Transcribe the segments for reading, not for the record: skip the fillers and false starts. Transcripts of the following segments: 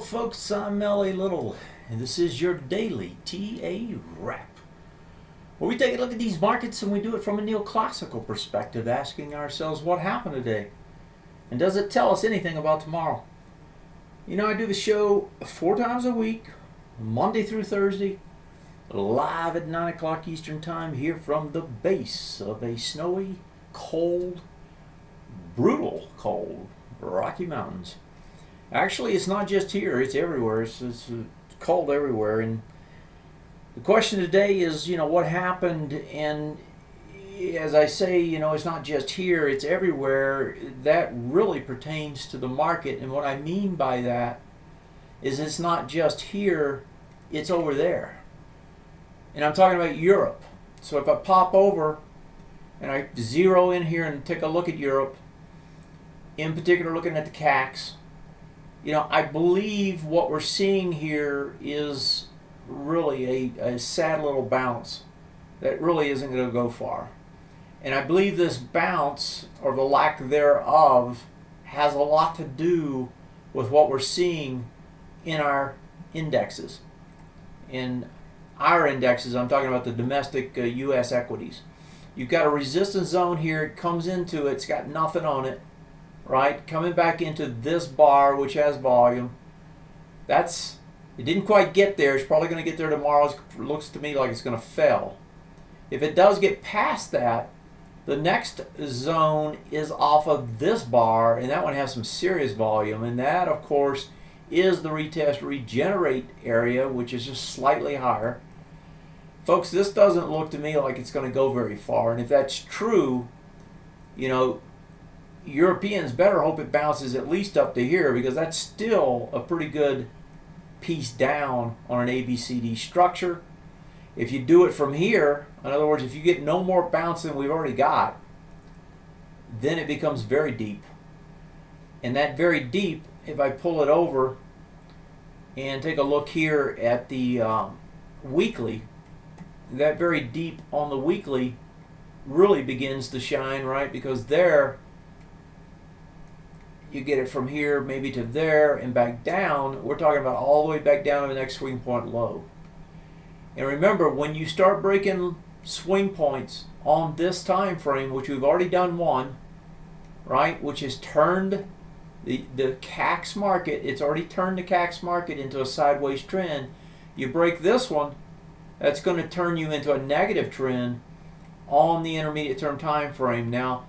folks, I'm L.A. Little, and this is your daily TA wrap, where we take a look at these markets and we do it from a neoclassical perspective, asking ourselves what happened today, and does it tell us anything about tomorrow? You know, I do the show 4 times a week, Monday through Thursday, live at 9 o'clock Eastern Time, here from the base of a snowy, cold, brutal cold Rocky Mountains. Actually, it's not just here, it's everywhere. It's cold everywhere. And the question today is, what happened? And as I say, it's not just here, it's everywhere. That really pertains to the market. And what I mean by that is it's not just here, it's over there. And I'm talking about Europe. So if I pop over and I zero in here and take a look at Europe, in particular looking at the CACs, I believe what we're seeing here is really a sad little bounce that really isn't going to go far. And I believe this bounce, or the lack thereof, has a lot to do with what we're seeing in our indexes. In our indexes, I'm talking about the domestic U.S. equities. You've got a resistance zone here. It comes into it. It's got nothing on it. Right, coming back into this bar, which has volume. It didn't quite get there. It's probably going to get there tomorrow. It looks to me like it's going to fail. If it does get past that, the next zone is off of this bar, and that one has some serious volume. And that, of course, is the retest regenerate area, which is just slightly higher. Folks, this doesn't look to me like it's going to go very far. And if that's true, Europeans better hope it bounces at least up to here, because that's still a pretty good piece down on an ABCD structure. If you do it from here, in other words, if you get no more bounce than we've already got, then it becomes very deep. And that very deep, if I pull it over and take a look here at the weekly, that very deep on the weekly really begins to shine, right? Because there, you get it from here maybe to there and back down. We're talking about all the way back down to the next swing point low. And remember, when you start breaking swing points on this time frame, which we've already done one, right, which has turned the CACs market, it's already turned the CACs market into a sideways trend. You break this one, that's going to turn you into a negative trend on the intermediate term time frame. Now,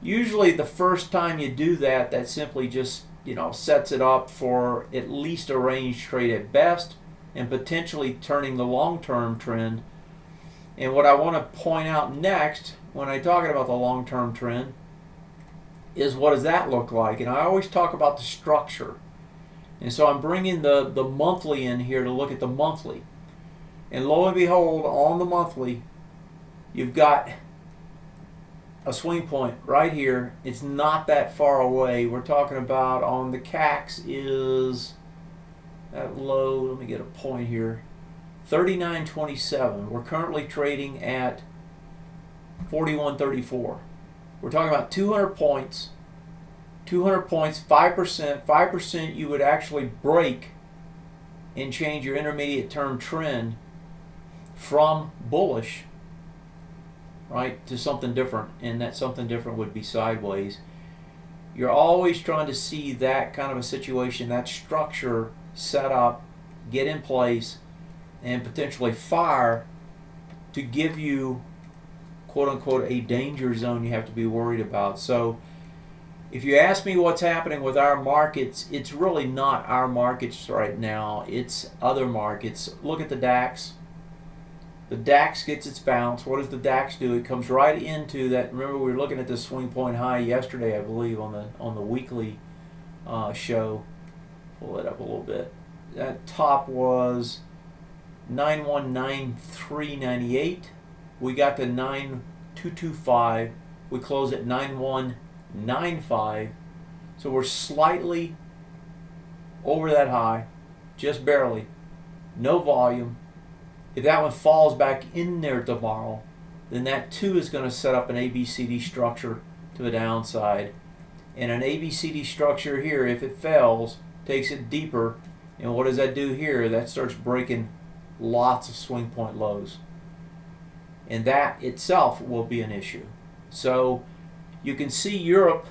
usually the first time you do that, that simply just sets it up for at least a range trade at best, and potentially turning the long-term trend. And what I want to point out next when I'm talking about the long-term trend is, what does that look like? And I always talk about the structure. And so I'm bringing the monthly in here to look at the monthly. And lo and behold, on the monthly, you've got a swing point right here. It's not that far away. We're talking about on the CACs is that low. Let me get a point here. 39.27. We're currently trading at 41.34. We're talking about 200 points. 200 points, 5%. 5% you would actually break and change your intermediate term trend from bullish, right, to something different, and that something different would be sideways. You're always trying to see that kind of a situation, that structure set up, get in place, and potentially fire to give you, quote unquote, a danger zone you have to be worried about. So if you ask me what's happening with our markets, it's really not our markets right now, it's other markets. Look at the DAX. The DAX gets its bounce. What does the DAX do? It comes right into that. Remember, we were looking at this swing point high yesterday, I believe, on the weekly show. Pull it up a little bit. That top was 9193.98. We got to 9225. We closed at 9195. So we're slightly over that high, just barely. No volume. If that one falls back in there tomorrow, then that too is going to set up an ABCD structure to the downside. And an ABCD structure here, if it fails, takes it deeper And what does that do here? That starts breaking lots of swing point lows. And that itself will be an issue. So you can see Europe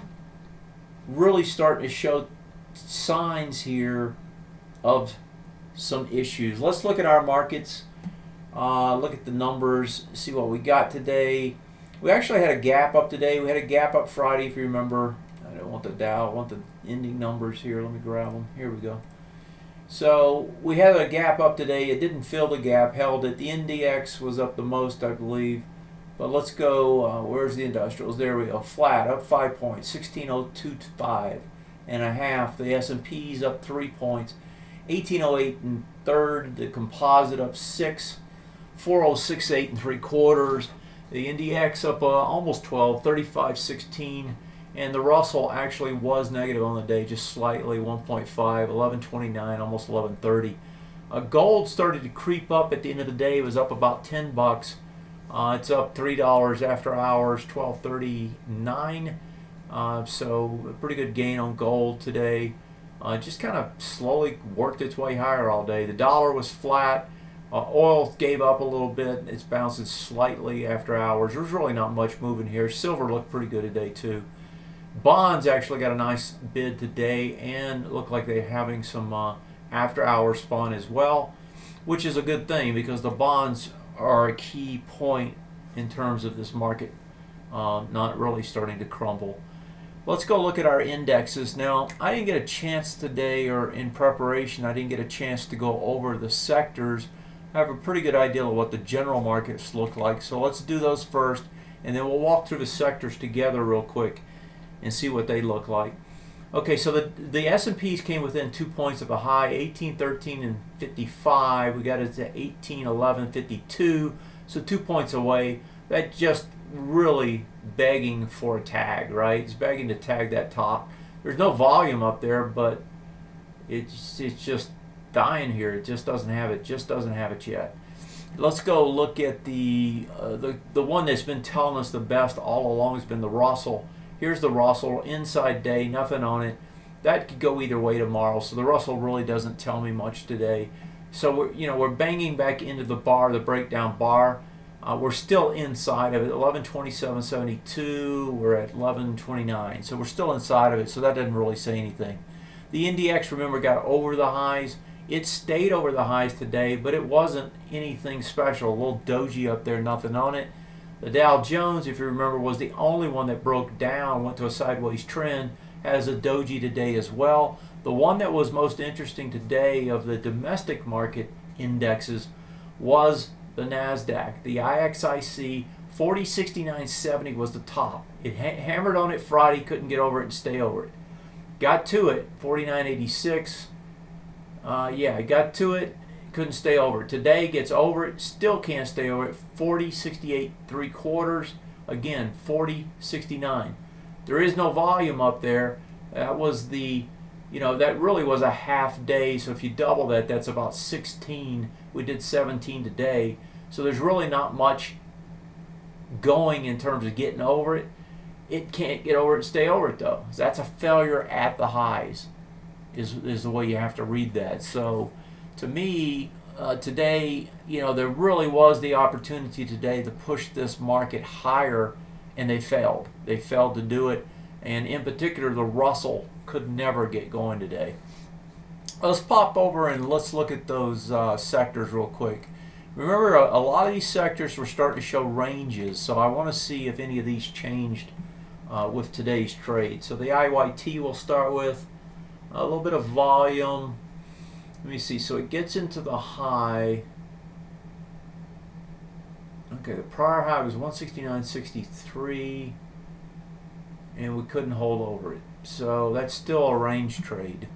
really starting to show signs here of some issues. Let's look at our markets. Look at the numbers, see what we got today. We actually had a gap up today. We had a gap up Friday, if you remember. I don't want the Dow, I want the ending numbers here. Let me grab them. Here we go. So we had a gap up today. It didn't fill the gap, held it. The NDX was up the most, I believe. But let's go, where's the industrials? There we go. Flat, up 5 points, 1602.5 and a half. The S&P's up 3 points, 1808 and third. The composite up 6, 4068 and 3/4. The NDX up almost 12, 3516. And the Russell actually was negative on the day, just slightly, 1.5, 1129, almost 1130. Gold started to creep up at the end of the day. It was up about $10. It's up $3 after hours, 1239. So a pretty good gain on gold today. Just kind of slowly worked its way higher all day. The dollar was flat. Oil gave up a little bit. It's bouncing slightly after hours. There's really not much moving here. Silver looked pretty good today too. Bonds actually got a nice bid today and look like they're having some after hours fun as well, which is a good thing because the bonds are a key point in terms of this market not really starting to crumble. Let's go look at our indexes. Now, I didn't get a chance today, or in preparation, I didn't get a chance to go over the sectors. I have a pretty good idea of what the general markets look like, so let's do those first, and then we'll walk through the sectors together real quick and see what they look like. Okay, so the S&Ps came within 2 points of a high, 1813 and 55. We got it to 1811.52, so 2 points away. That just really begging for a tag, right? It's begging to tag that top. There's no volume up there, but it's just dying here. It just doesn't have it. Just doesn't have it yet. Let's go look at the one that's been telling us the best all along has been the Russell. Here's the Russell, inside day, nothing on it. That could go either way tomorrow, so the Russell really doesn't tell me much today. So we're banging back into the bar, the breakdown bar. We're still inside of it, 1127.72. We're at 1129, so we're still inside of it. So that doesn't really say anything. The NDX, remember, got over the highs. It stayed over the highs today, but it wasn't anything special. A little doji up there, nothing on it. The Dow Jones, if you remember, was the only one that broke down, went to a sideways trend, has a doji today as well. The one that was most interesting today of the domestic market indexes was the NASDAQ. The IXIC 4069.70 was the top. It hammered on it Friday, couldn't get over it and stay over it. Got to it, 49.86. It got to it, couldn't stay over it. Today gets over it, still can't stay over it. 40.68 again 40.69. There is no volume up there. That was that really was a half day, so if you double that, that's about 16. We did 17 today, so there's really not much going in terms of getting over it. It can't get over it and stay over it though. That's a failure at the highs is the way you have to read that. So to me, today, there really was the opportunity today to push this market higher, and they failed. They failed to do it, and in particular, the Russell could never get going today. Let's pop over and let's look at those sectors real quick. Remember, a lot of these sectors were starting to show ranges, so I want to see if any of these changed with today's trade. So the IYT we'll start with. A little bit of volume. Let me see. So it gets into the high. Okay, the prior high was 169.63, and we couldn't hold over it. So that's still a range trade.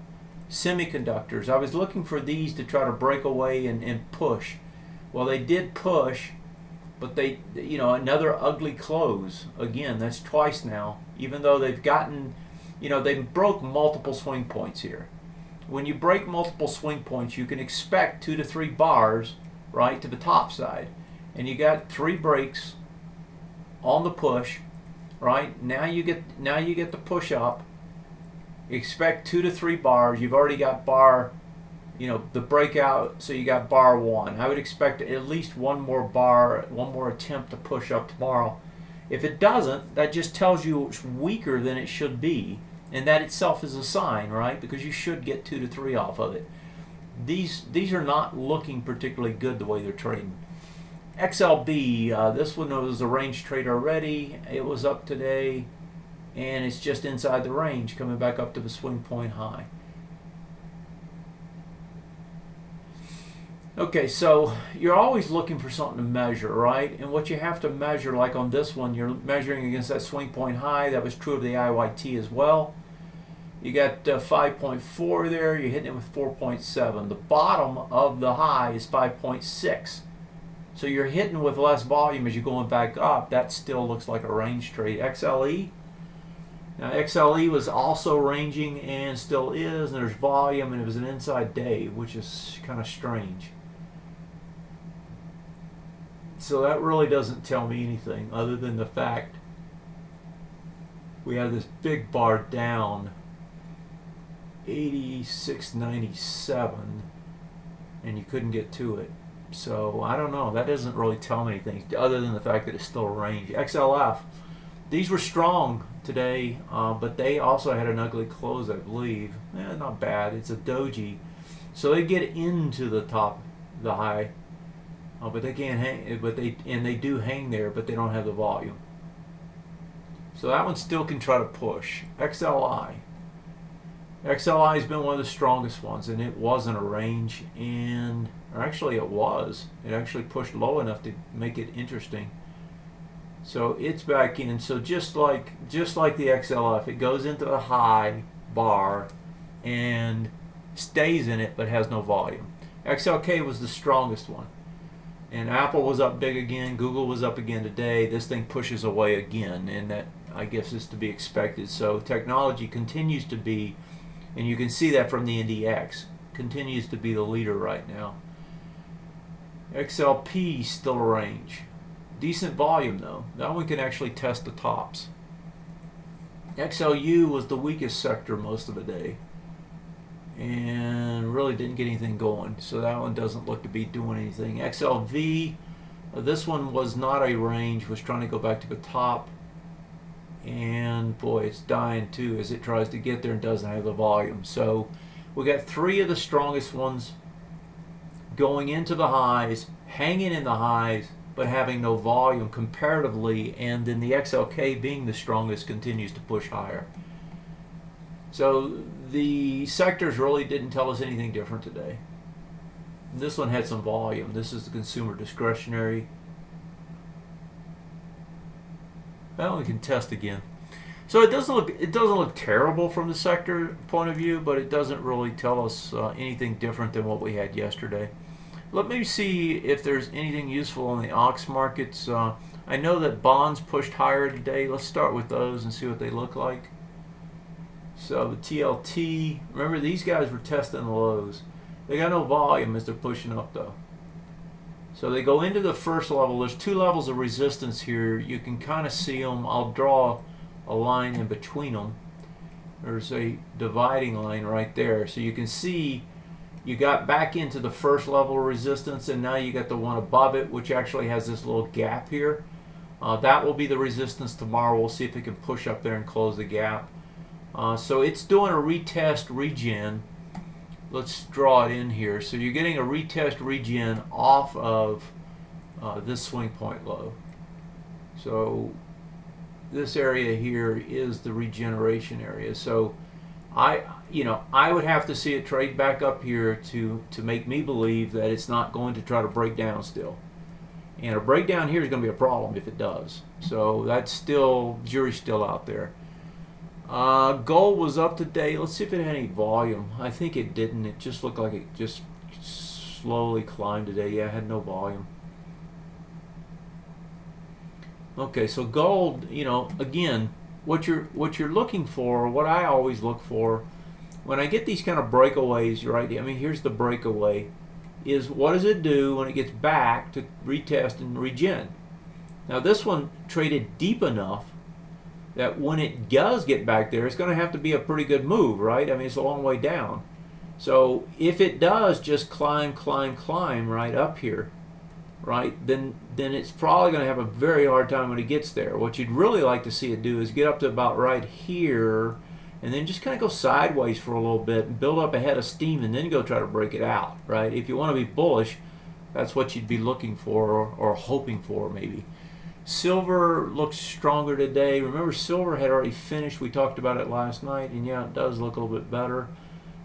Semiconductors. I was looking for these to try to break away and push. Well, they did push, but they, another ugly close. Again, that's twice now. Even though they've gotten, they broke multiple swing points here. When you break multiple swing points, you can expect 2 to 3 bars, right, to the top side. And you got 3 breaks on the push, right? Now you get the push up. Expect 2 to 3 bars. You've already got bar the breakout. So you got bar 1. I would expect at least one more attempt to push up tomorrow. If it doesn't, that just tells you it's weaker than it should be, and that itself is a sign, right? Because you should get 2 to 3 off of it. These are not looking particularly good the way they're trading. XLB, this one was a range trade already. It was up today, and it's just inside the range, coming back up to the swing point high. Okay, so you're always looking for something to measure, right? And what you have to measure, like on this one, you're measuring against that swing point high. That was true of the IYT as well. You got 5.4 there. You're hitting it with 4.7. The bottom of the high is 5.6. So you're hitting with less volume as you're going back up. That still looks like a range trade. XLE. Now XLE was also ranging and still is, and there's volume, and it was an inside day, which is kind of strange. So that really doesn't tell me anything other than the fact we have this big bar down 86.97 and you couldn't get to it. So I don't know. That doesn't really tell me anything other than the fact that it's still a range. XLF, these were strong today, but they also had an ugly close, I believe. Not bad. It's a doji, so they get into the top, the high, but they can't hang. But they do hang there, but they don't have the volume. So that one still can try to push. XLI. XLI has been one of the strongest ones, and it wasn't a range, or actually it was. It actually pushed low enough to make it interesting. So it's back in. So just like the XLF, it goes into the high bar and stays in it, but has no volume. XLK was the strongest one, and Apple was up big again. Google was up again today. This thing pushes away again, and that, I guess, is to be expected. So technology continues to be, and you can see that from the NDX, continues to be the leader right now. XLP still a range. Decent volume though. That one can actually test the tops. XLU was the weakest sector most of the day and really didn't get anything going. So that one doesn't look to be doing anything. XLV, this one was not a range, was trying to go back to the top. And boy, it's dying too as it tries to get there and doesn't have the volume. So we got 3 of the strongest ones going into the highs, hanging in the highs, but having no volume comparatively, and then the XLK being the strongest continues to push higher. So the sectors really didn't tell us anything different today. This one had some volume. This is the consumer discretionary. Well, we can test again. So it doesn't look terrible from the sector point of view, but it doesn't really tell us anything different than what we had yesterday. Let me see if there's anything useful in the OX markets. I know that bonds pushed higher today. Let's start with those and see what they look like. So the TLT, remember these guys were testing the lows. They got no volume as they're pushing up though. So they go into the first level. There's 2 levels of resistance here. You can kind of see them. I'll draw a line in between them. There's a dividing line right there. So you can see you got back into the first level of resistance, and now you got the one above it, which actually has this little gap here. That will be the resistance tomorrow. We'll see if it can push up there and close the gap. So it's doing a retest regen. Let's draw it in here. So you're getting a retest regen off of this swing point low. So this area here is the regeneration area. So I would have to see it trade back up here to make me believe that it's not going to try to break down still. And a breakdown here is going to be a problem if it does. So that's still, jury's still out there. Gold was up today. Let's see if it had any volume. I think it didn't. It just looked like it just slowly climbed today. Yeah, it had no volume. Okay, so gold, again, what you're looking for, what I always look for when I get these kind of breakaways, right? I mean, here's the breakaway, is what does it do when it gets back to retest and regen? Now this one traded deep enough that when it does get back there, it's going to have to be a pretty good move, right? I mean, it's a long way down. So if it does just climb, climb, climb right up here, right, then it's probably going to have a very hard time when it gets there. What you'd really like to see it do is get up to about right here, and then just kind of go sideways for a little bit and build up a head of steam, and then go try to break it out, right? If you want to be bullish, that's what you'd be looking for, or hoping for maybe. Silver looks stronger today. Remember, silver had already finished. We talked about it last night, and yeah, it does look a little bit better.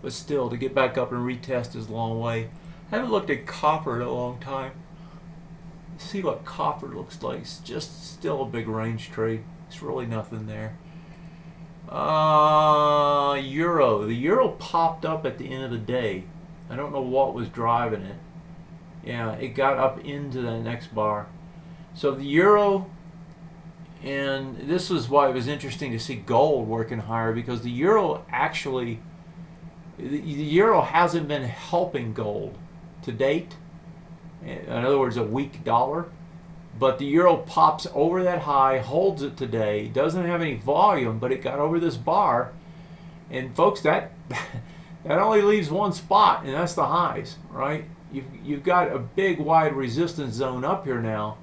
But still, to get back up and retest is a long way. I haven't looked at copper in a long time. See what copper looks like. It's just still a big range trade. It's really nothing there. Euro. The euro popped up at the end of the day. I don't know what was driving it. Yeah, it got up into the next bar. So the euro, and this was why it was interesting to see gold working higher, because the euro actually, the euro hasn't been helping gold to date. In other words, a weak dollar. But the euro pops over that high, holds it today, doesn't have any volume, but it got over this bar. And folks, that that only leaves one spot, and that's the highs, right? You've got a big wide resistance zone up here now,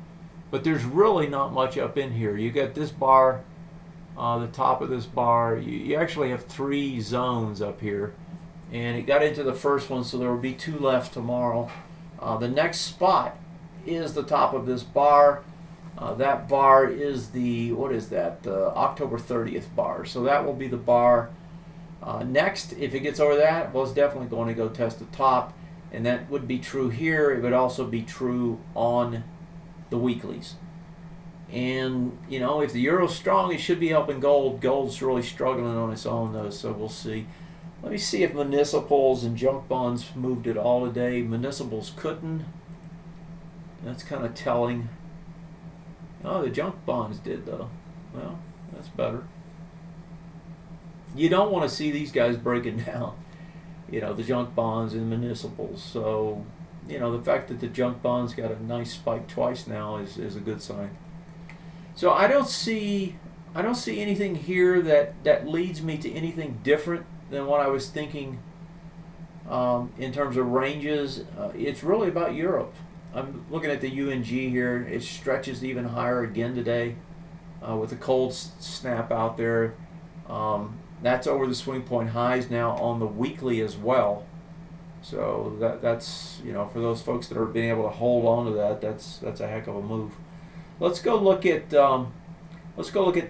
but there's really not much up in here. You got this bar, the top of this bar. You actually have 3 zones up here, and it got into the first one, so there will be 2 left tomorrow. The next spot is the top of this bar. That bar is the, what is that? The October 30th bar. So that will be the bar. Next, if it gets over that, well, it's definitely going to go test the top. And that would be true here. It would also be true on the weeklies. And, you know, if the euro's strong, it should be helping gold. Gold's really struggling on its own, though, so we'll see. Let me see if municipals and junk bonds moved at all today. Municipals couldn't. That's kind of telling. Oh, the junk bonds did, though. Well, that's better. You don't want to see these guys breaking down, you know, the junk bonds and municipals. So, you know, the fact that the junk bonds got a nice spike twice now is a good sign. So I don't see anything here that leads me to anything different than what I was thinking in terms of ranges. It's really about Europe. I'm looking at the UNG here. It stretches even higher again today with a cold snap out there. That's over the swing point highs now on the weekly as well. So that's, you know, for those folks that are being able to hold on to that, that's a heck of a move. Let's go look at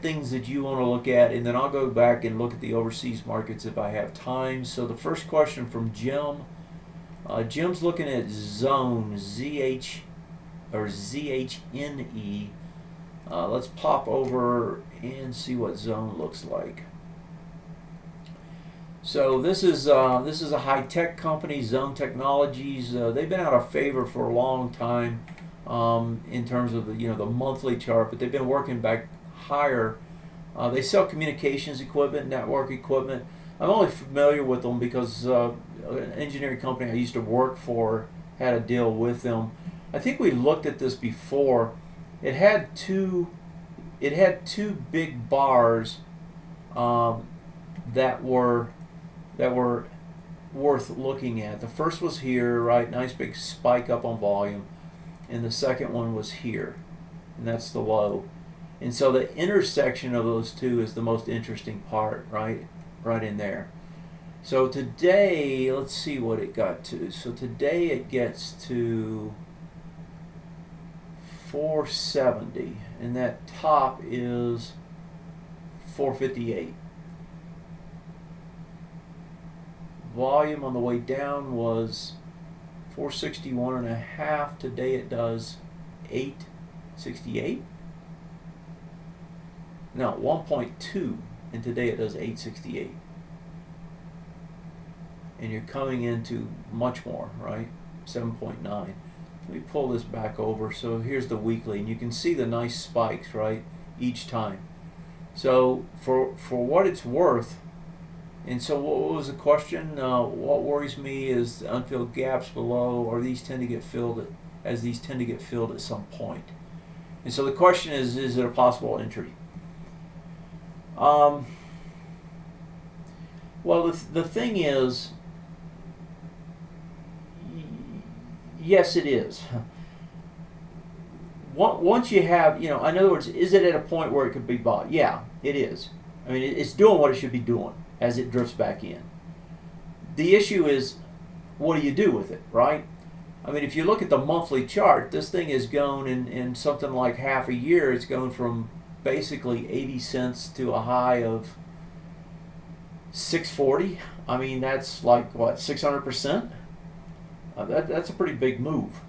things that you want to look at, and then I'll go back and look at the overseas markets if I have time. So the first question from Jim. Jim's looking at zone ZH or ZHNE. Let's pop over and see what zone looks like. So this is a high-tech company, Zone Technologies. They've been out of favor for a long time in terms of the monthly chart, but they've been working back higher. They sell communications equipment, network equipment. I'm only familiar with them because an engineering company I used to work for had a deal with them. I think we looked at this before. It had two big bars that were worth looking at. The first was here, right? Nice big spike up on volume. And the second one was here, and that's the low. And so the intersection of those two is the most interesting part, right in there. So today, let's see what it got to. So today it gets to 470, and that top is 458. Volume on the way down was 461.5. Today it does 868. No, 1.2, and today it does 868. And you're coming into much more, right? 7.9. Let me pull this back over. So here's the weekly, and you can see the nice spikes, right, each time. So for what it's worth, and so what was the question? What worries me is the unfilled gaps below, or these tend to get filled at some point. And so the question is it a possible entry? Well, the thing is, Yes, it is. Once you have, in other words, is it at a point where it could be bought? Yeah, it is. I mean, it's doing what it should be doing as it drifts back in. The issue is, what do you do with it, right? I mean, if you look at the monthly chart, this thing has gone in something like half a year, it's gone from basically 80 cents to a high of 640. I mean, that's like, what, 600%? That's a pretty big move.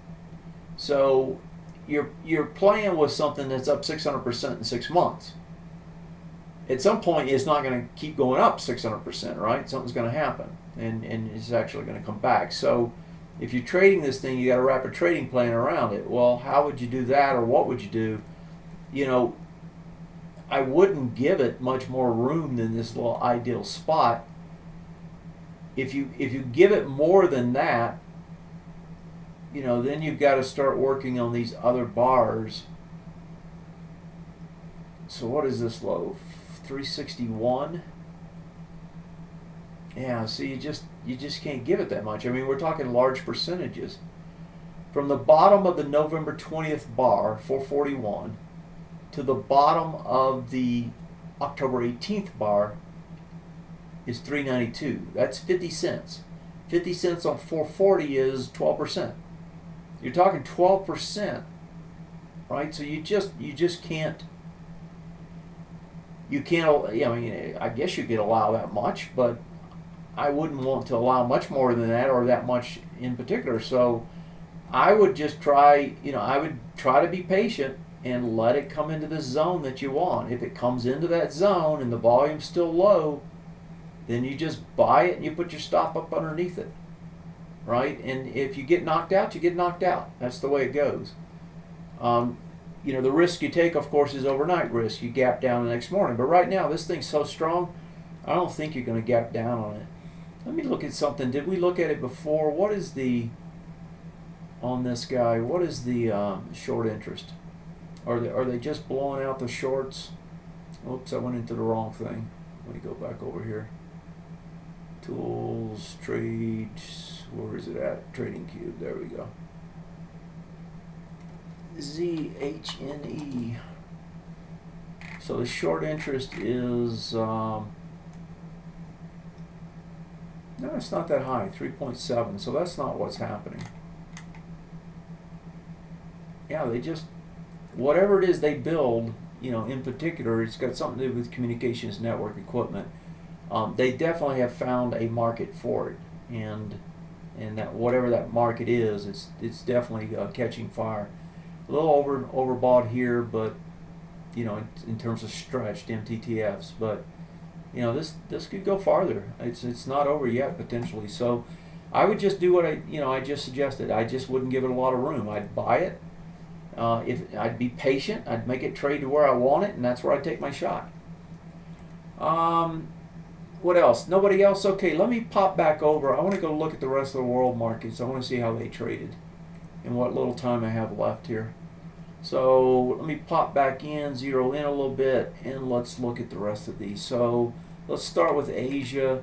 So you're playing with something that's up 600% in 6 months. At some point, it's not going to keep going up 600%, right? Something's going to happen, and it's actually going to come back. So if you're trading this thing, you got to wrap a trading plan around it. Well, how would you do that, or what would you do? I wouldn't give it much more room than this little ideal spot. If you give it more than that, then you've got to start working on these other bars. So what is this low? 361. Yeah, so you just can't give it that much. I mean, we're talking large percentages. From the bottom of the November 20th bar, 441, to the bottom of the October 18th bar is 392. That's 50 cents. 50 cents on 440 is 12%. You're talking 12%, right? So you just can't. You can't. I mean, I guess you could allow that much, but I wouldn't want to allow much more than that, or that much in particular. So I would just try. I would try to be patient and let it come into this zone that you want. If it comes into that zone and the volume's still low, then you just buy it and you put your stop up underneath it, right? And if you get knocked out, you get knocked out. That's the way it goes. The risk you take, of course, is overnight risk. You gap down the next morning. But right now, this thing's so strong, I don't think you're going to gap down on it. Let me look at something. Did we look at it before? What is on this guy, what is the short interest? Are they just blowing out the shorts? Oops, I went into the wrong thing. Let me go back over here. Tools, trades, where is it at? Trading cube, there we go. ZHNE. So the short interest is, no, it's not that high, 3.7, so that's not what's happening. Yeah, they just, whatever it is they build, in particular, it's got something to do with communications network equipment. They definitely have found a market for it, and that whatever that market is, it's definitely catching fire. A little overbought here, but in terms of stretched MTTFs, but this could go farther. It's not over yet potentially. So I would just do what I just suggested. I just wouldn't give it a lot of room. I'd buy it. If I'd be patient, I'd make it trade to where I want it, and that's where I take my shot. What else? Nobody else? Okay, let me pop back over. I want to go look at the rest of the world markets. I want to see how they traded and what little time I have left here. So let me pop back in, zero in a little bit, and let's look at the rest of these. So let's start with Asia.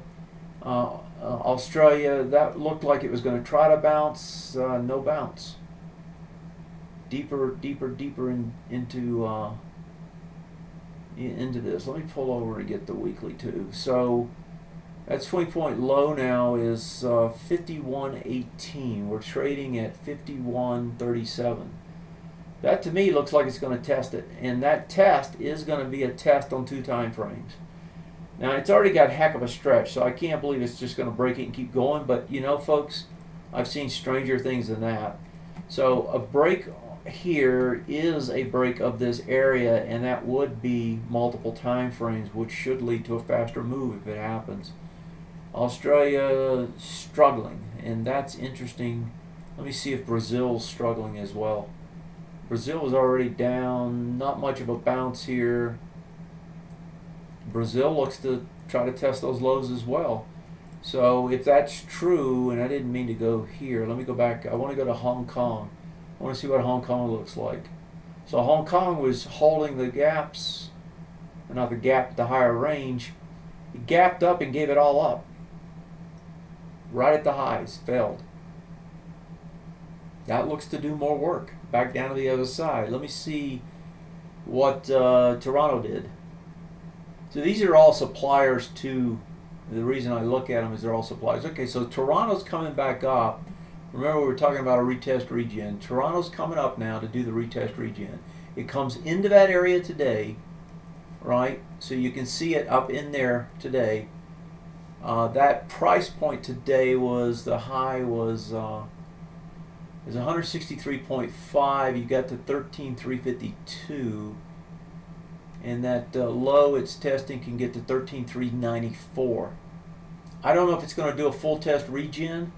Australia, that looked like it was going to try to bounce. No bounce. Deeper into this. Let me pull over and get the weekly too. So that 20-point low now is 51.18. We're trading at 51.37. That to me looks like it's going to test it, and that test is going to be a test on 2 time frames. Now it's already got a heck of a stretch, so I can't believe it's just going to break it and keep going. But folks, I've seen stranger things than that. So a break here is a break of this area, and that would be multiple time frames, which should lead to a faster move if it happens. Australia struggling, and that's interesting. Let me see if Brazil's struggling as well. Brazil is already down, not much of a bounce here. Brazil looks to try to test those lows as well. So if that's true, and I didn't mean to go here, let me go back. I want to go to Hong Kong. I want to see what Hong Kong looks like. So Hong Kong was holding the gaps, not the gap, the higher range. It gapped up and gave it all up. Right at the highs, failed. That looks to do more work. Back down to the other side. Let me see what Toronto did. So these are all suppliers to, the reason I look at them is they're all suppliers. Okay, so Toronto's coming back up. Remember we were talking about a retest regen. Toronto's coming up now to do the retest regen. It comes into that area today, right? So you can see it up in there today. That price point today was, the high was is 163.5. You got to 13,352, and that low it's testing can get to 13,394. I don't know if it's going to do a full test regen,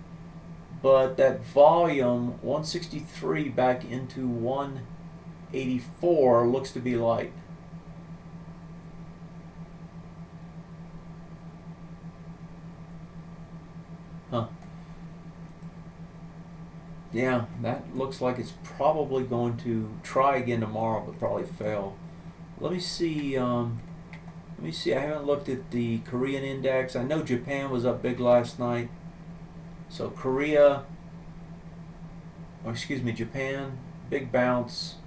but that volume 163 back into 184 looks to be light. Huh. Yeah, that looks like it's probably going to try again tomorrow, but probably fail. Let me see. I haven't looked at the Korean index. I know Japan was up big last night. So Korea, or excuse me, Japan, big bounce.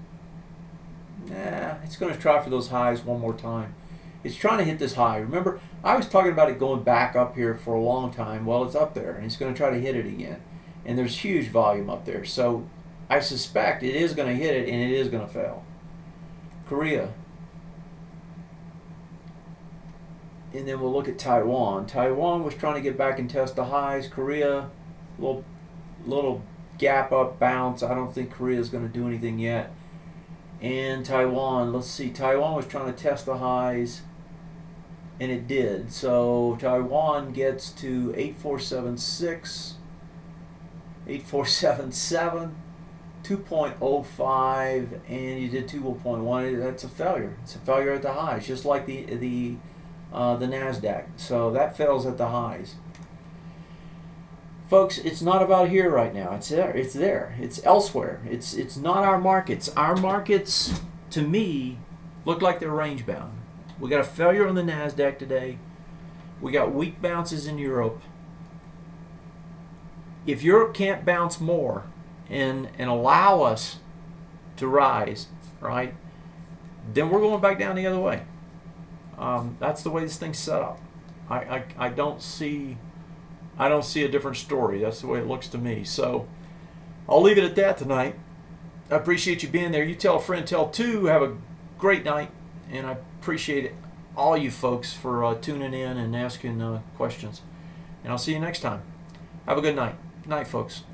Nah, it's going to try for those highs one more time. It's trying to hit this high. Remember, I was talking about it going back up here for a long time. Well, it's up there, and it's going to try to hit it again. And there's huge volume up there. So I suspect it is going to hit it, and it is going to fail. Korea. And then we'll look at Taiwan. Taiwan was trying to get back and test the highs. Korea, little gap up bounce. I don't think Korea is going to do anything yet. And Taiwan, let's see. Taiwan was trying to test the highs, and it did. So Taiwan gets to 8476, 8477, 2.05, and you did 2.1. That's a failure. It's a failure at the highs, just like the NASDAQ. So that fails at the highs. Folks, it's not about here right now. It's there. It's there. It's elsewhere. It's not our markets. Our markets, to me, look like they're range bound. We got a failure on the NASDAQ today. We got weak bounces in Europe. If Europe can't bounce more and allow us to rise, right, then we're going back down the other way. That's the way this thing's set up. I don't see a different story. That's the way it looks to me. So I'll leave it at that tonight. I appreciate you being there. You tell a friend, tell two. Have a great night, and I appreciate all you folks for tuning in and asking questions. And I'll see you next time. Have a good night. Good night, folks.